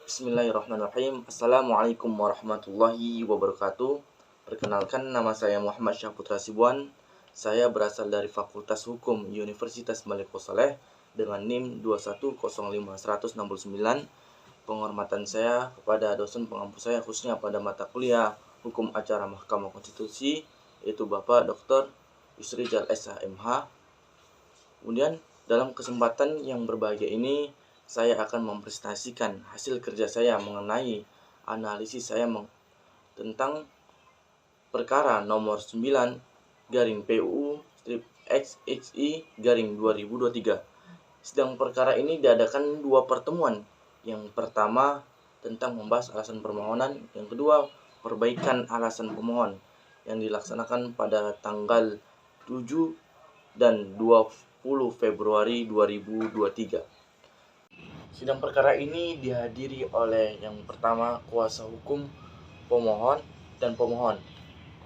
Bismillahirrahmanirrahim. Assalamualaikum warahmatullahi wabarakatuh. Perkenalkan, nama saya Muhammad Syahputra Sibuan. Saya berasal dari Fakultas Hukum Universitas Maliko Saleh dengan NIM 2105169. Penghormatan saya kepada dosen pengampu saya khususnya pada mata kuliah Hukum Acara Mahkamah Konstitusi, yaitu Bapak Dr. Yusrijal SHMH. Kemudian dalam kesempatan yang berbahagia ini, saya akan mempresentasikan hasil kerja saya mengenai analisis saya tentang perkara nomor 9 garing PUU strip XXI garing 2023. Sidang perkara ini diadakan dua pertemuan. Yang pertama tentang membahas alasan permohonan, yang kedua perbaikan alasan pemohon yang dilaksanakan pada tanggal 7 dan 20 Februari 2023. Sidang perkara ini dihadiri oleh yang pertama kuasa hukum pemohon dan pemohon.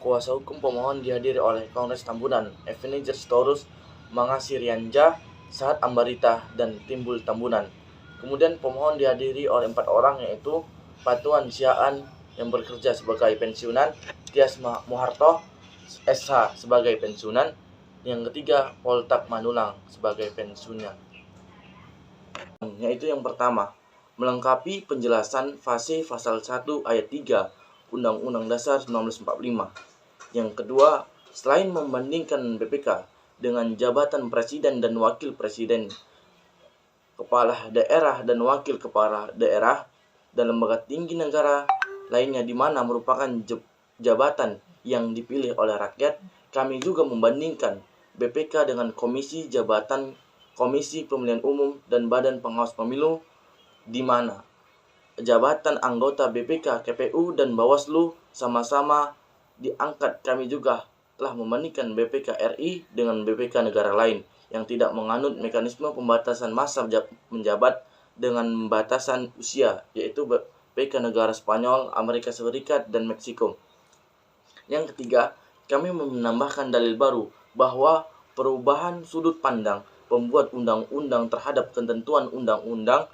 Kuasa hukum pemohon dihadiri oleh Kongres Tambunan, Ebenezer Sitorus, Mangasi Rianja, Sahat Ambarita, dan Timbul Tambunan. Kemudian pemohon dihadiri oleh 4 orang, yaitu Patuan Siaan yang bekerja sebagai pensiunan, Tias Muharto SH sebagai pensiunan, yang ketiga Poltak Manulang sebagai pensiunan. Yaitu yang pertama, melengkapi penjelasan fase pasal 1 ayat 3 Undang-Undang Dasar 1945. Yang kedua, selain membandingkan BPK dengan jabatan presiden dan wakil presiden, kepala daerah dan wakil kepala daerah, dan lembaga tinggi negara lainnya di mana merupakan jabatan yang dipilih oleh rakyat, kami juga membandingkan BPK dengan komisi jabatan Komisi Pemilihan Umum dan Badan Pengawas Pemilu, di mana jabatan anggota BPK, KPU, dan Bawaslu sama-sama diangkat. Kami juga telah membandingkan BPK RI dengan BPK negara lain yang tidak menganut mekanisme pembatasan masa menjabat dengan batasan usia, yaitu BPK negara Spanyol, Amerika Serikat, dan Meksiko. Yang ketiga, kami menambahkan dalil baru bahwa perubahan sudut pandang pembuat undang-undang terhadap ketentuan undang-undang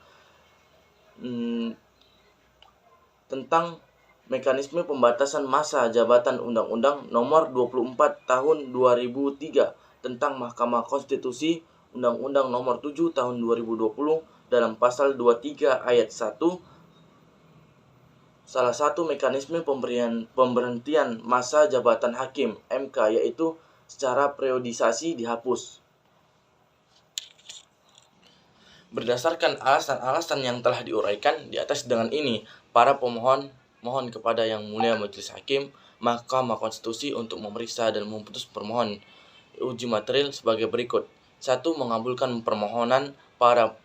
tentang mekanisme pembatasan masa jabatan Undang-Undang Nomor 24 Tahun 2003 tentang Mahkamah Konstitusi, Undang-Undang Nomor 7 Tahun 2020 dalam pasal 23 ayat 1, salah satu mekanisme pemberhentian masa jabatan hakim MK, yaitu secara periodisasi, dihapus. Berdasarkan alasan-alasan yang telah diuraikan di atas, dengan ini para pemohon mohon kepada Yang Mulia Majelis Hakim Mahkamah Konstitusi untuk memeriksa dan memutus permohonan uji material sebagai berikut. 1. Mengabulkan permohonan para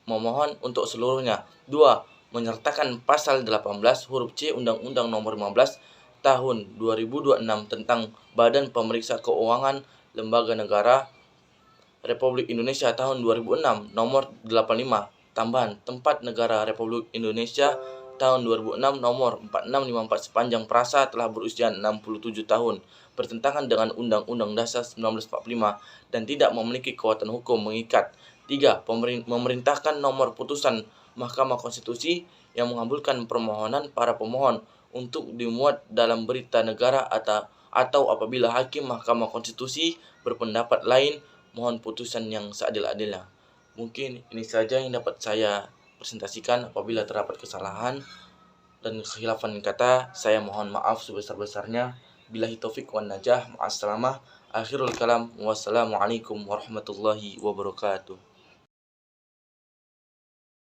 pemohon untuk seluruhnya. 2. Menyertakan pasal 18 huruf C Undang-Undang Nomor 15 Tahun 2026 tentang Badan Pemeriksa Keuangan Lembaga Negara Republik Indonesia tahun 2006 nomor 85 tambahan tempat negara Republik Indonesia tahun 2006 nomor 4654 sepanjang perasa telah berusia 67 tahun, bertentangan dengan Undang-Undang Dasar 1945 dan tidak memiliki kekuatan hukum mengikat. 3. Memerintahkan nomor putusan Mahkamah Konstitusi yang mengabulkan permohonan para pemohon untuk dimuat dalam berita negara atau apabila hakim Mahkamah Konstitusi berpendapat lain, mohon putusan yang seadil-adilnya. Mungkin ini saja yang dapat saya presentasikan. Apabila terdapat kesalahan dan kekhilafan kata, saya mohon maaf sebesar-besarnya. Billahi taufik wan najah. Ma'assalamah. Akhirul kalam. Wassalamualaikum warahmatullahi wabarakatuh.